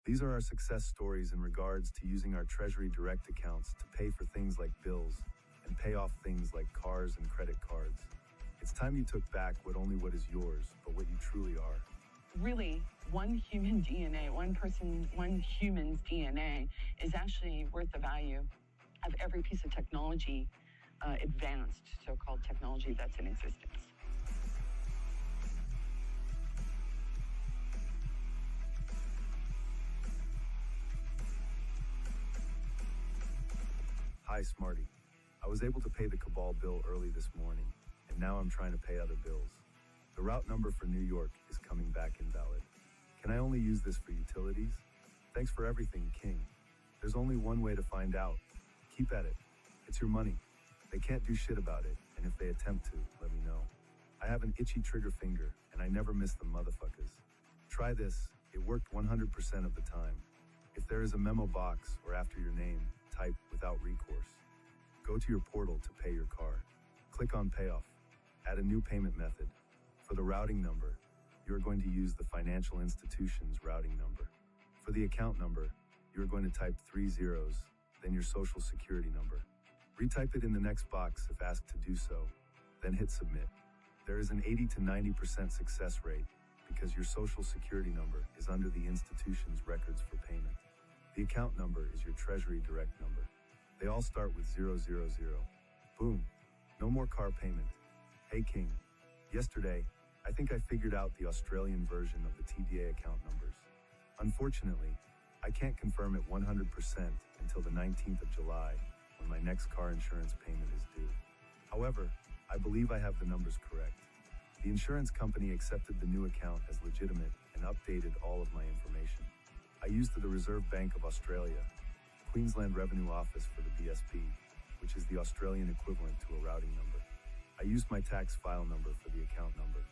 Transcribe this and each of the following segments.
These are our success stories in regards to using our Treasury Direct accounts to pay for things like bills and pay off things like cars and credit cards. It's time you took back what is yours, but what you truly are. Really, one human DNA, one person, one human's DNA is actually worth the value of every piece of technology, advanced so-called technology that's in existence. Hi, Smarty. I was able to pay the Cabal bill early this morning, and now I'm trying to pay other bills. The route number for New York is coming back invalid. Can I only use this for utilities? Thanks for everything, King. There's only one way to find out. Keep at it. It's your money. They can't do shit about it, and if they attempt to, let me know. I have an itchy trigger finger, and I never miss them motherfuckers. Try this. It worked 100% of the time. If there is a memo box or after your name, type without recourse. Go to your portal to pay your car. Click on payoff. Add a new payment method. For the routing number, you are going to use the financial institution's routing number. For the account number, you are going to type 3 zeros, then your social security number. Retype it in the next box if asked to do so, then hit submit. There is an 80 to 90% success rate because your social security number is under the institution's records for payment. The account number is your Treasury Direct number. They all start with 000. Boom. No more car payment. Hey King. Yesterday, I think I figured out the Australian version of the TDA account numbers. Unfortunately, I can't confirm it 100% until the 19th of July, when my next car insurance payment is due. However, I believe I have the numbers correct. The insurance company accepted the new account as legitimate and updated all of my information. I used the Reserve Bank of Australia, Queensland Revenue Office for the BSP, which is the Australian equivalent to a routing number. I used my tax file number for the account number.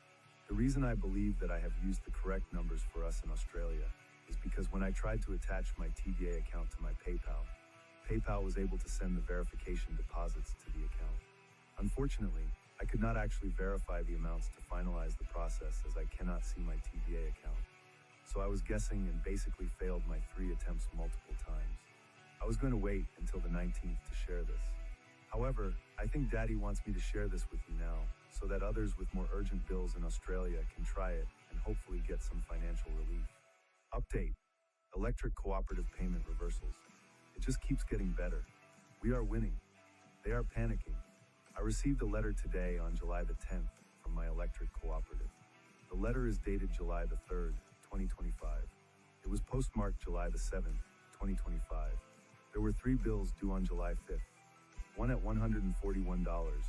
The reason I believe that I have used the correct numbers for us in Australia is because when I tried to attach my TDA account to my PayPal was able to send the verification deposits to the account. Unfortunately, I could not actually verify the amounts to finalize the process as I cannot see my TDA account. So I was guessing and basically failed my 3 attempts multiple times. I was going to wait until the 19th to share this. However, I think Daddy wants me to share this with you now, so that others with more urgent bills in Australia can try it and hopefully get some financial relief. Update. Electric cooperative payment reversals. It just keeps getting better. We are winning. They are panicking. I received a letter today on July the 10th from my electric cooperative. The letter is dated July the 3rd, 2025. It was postmarked July the 7th, 2025. There were 3 bills due on July 5th. One at $141,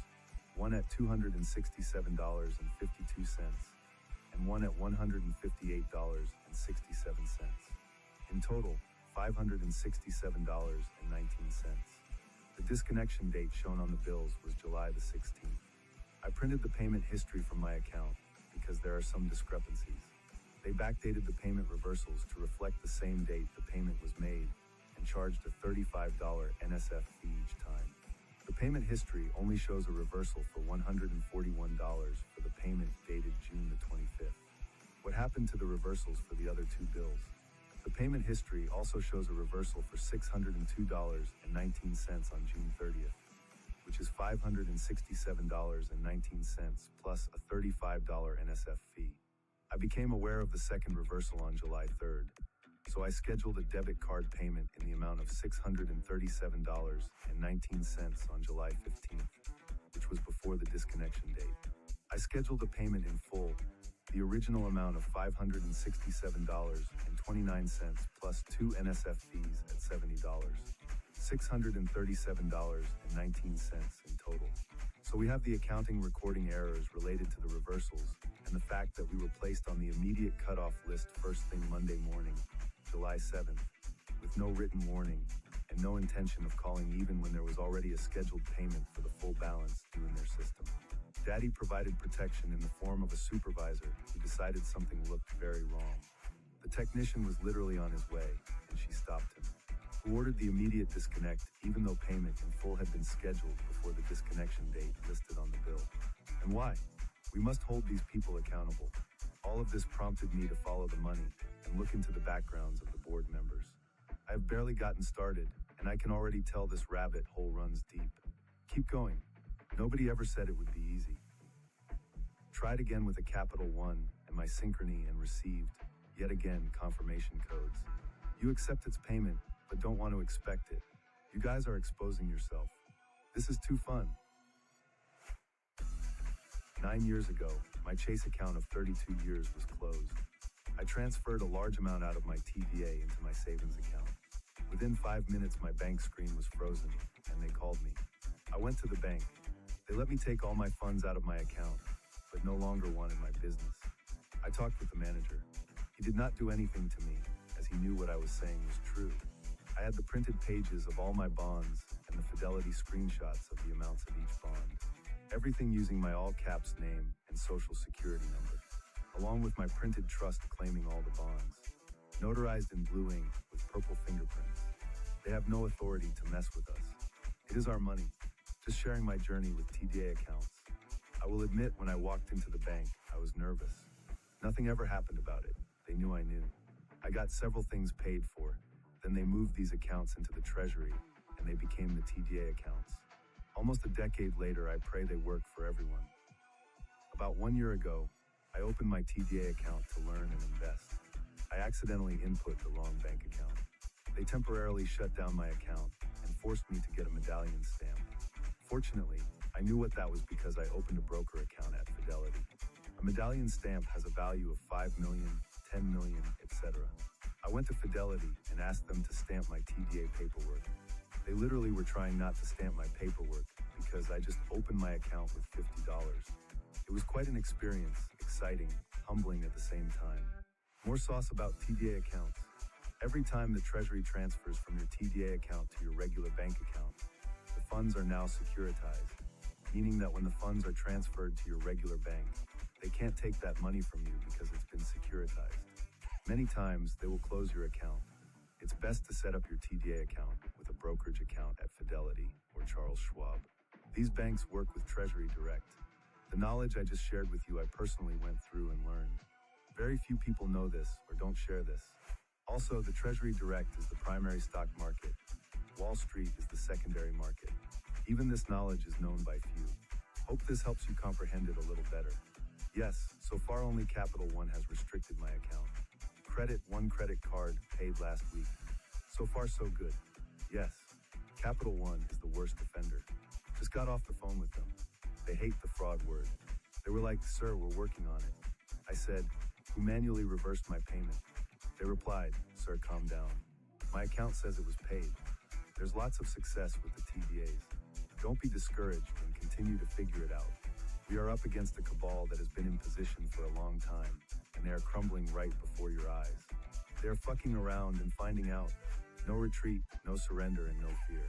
one at $267.52, and one at $158.67. In total, $567.19. The disconnection date shown on the bills was July the 16th. I printed the payment history from my account because there are some discrepancies. They backdated the payment reversals to reflect the same date the payment was made and charged a $35 NSF fee each time. The payment history only shows a reversal for $141 for the payment dated June the 25th. What happened to the reversals for the other 2 bills? The payment history also shows a reversal for $602.19 on June 30th, which is $567.19 plus a $35 NSF fee. I became aware of the second reversal on July 3rd, so I scheduled a debit card payment in the amount of $637.19 on July 15th, which was before the disconnection date. I scheduled a payment in full, the original amount of $567.29 plus 2 NSF fees at $70, $637.19 in total. So we have the accounting recording errors related to the reversals and the fact that we were placed on the immediate cutoff list first thing Monday morning, July 7th, with no written warning and no intention of calling even when there was already a scheduled payment for the full balance due in their system. Daddy provided protection in the form of a supervisor who decided something looked very wrong. The technician was literally on his way, and she stopped him, who ordered the immediate disconnect even though payment in full had been scheduled before the disconnection date listed on the bill. And why? We must hold these people accountable. All of this prompted me to follow the money and and look into the backgrounds of the board members. I have barely gotten started, and I can already tell this rabbit hole runs deep. Keep going. Nobody ever said it would be easy. Tried again with a capital 1 and my synchrony and received, yet again, confirmation codes. You accept its payment, but don't want to expect it. You guys are exposing yourself. This is too fun. 9 years ago, my Chase account of 32 years was closed. I transferred a large amount out of my TVA into my savings account. Within 5 minutes, my bank screen was frozen, and they called me. I went to the bank. They let me take all my funds out of my account, but no longer wanted my business. I talked with the manager. He did not do anything to me, as he knew what I was saying was true. I had the printed pages of all my bonds and the fidelity screenshots of the amounts of each bond. Everything using my all-caps name and social security number, along with my printed trust claiming all the bonds. Notarized in blue ink with purple fingerprints. They have no authority to mess with us. It is our money. Just sharing my journey with TDA accounts. I will admit, when I walked into the bank, I was nervous. Nothing ever happened about it. They knew I knew. I got several things paid for. Then they moved these accounts into the treasury, and they became the TDA accounts. Almost a decade later, I pray they work for everyone. About 1 year ago, I opened my TDA account to learn and invest. I accidentally input the wrong bank account. They temporarily shut down my account and forced me to get a medallion stamp. Fortunately, I knew what that was because I opened a broker account at Fidelity. A medallion stamp has a value of 5 million, 10 million, etc. I went to Fidelity and asked them to stamp my TDA paperwork. They literally were trying not to stamp my paperwork because I just opened my account with $50. It was quite an experience, exciting, humbling at the same time. More sauce about TDA accounts. Every time the Treasury transfers from your TDA account to your regular bank account, the funds are now securitized, meaning that when the funds are transferred to your regular bank, they can't take that money from you because it's been securitized. Many times, they will close your account. It's best to set up your TDA account with a brokerage account at Fidelity or Charles Schwab. These banks work with Treasury Direct. The knowledge I just shared with you, I personally went through and learned. Very few people know this or don't share this. Also, the Treasury Direct is the primary stock market. Wall Street is the secondary market. Even this knowledge is known by few. Hope this helps you comprehend it a little better. Yes, so far only Capital One has restricted my account. One credit card paid last week. So far so good. Yes, Capital One is the worst offender. Just got off the phone with them. They hate the fraud word. They were like, "Sir, we're working on it." I said, "Who manually reversed my payment?" They replied, "Sir, calm down. My account says it was paid." There's lots of success with the TDAs. Don't be discouraged and continue to figure it out. We are up against a cabal that has been in position for a long time, and they are crumbling right before your eyes. They are fucking around and finding out. No retreat, no surrender, and no fear.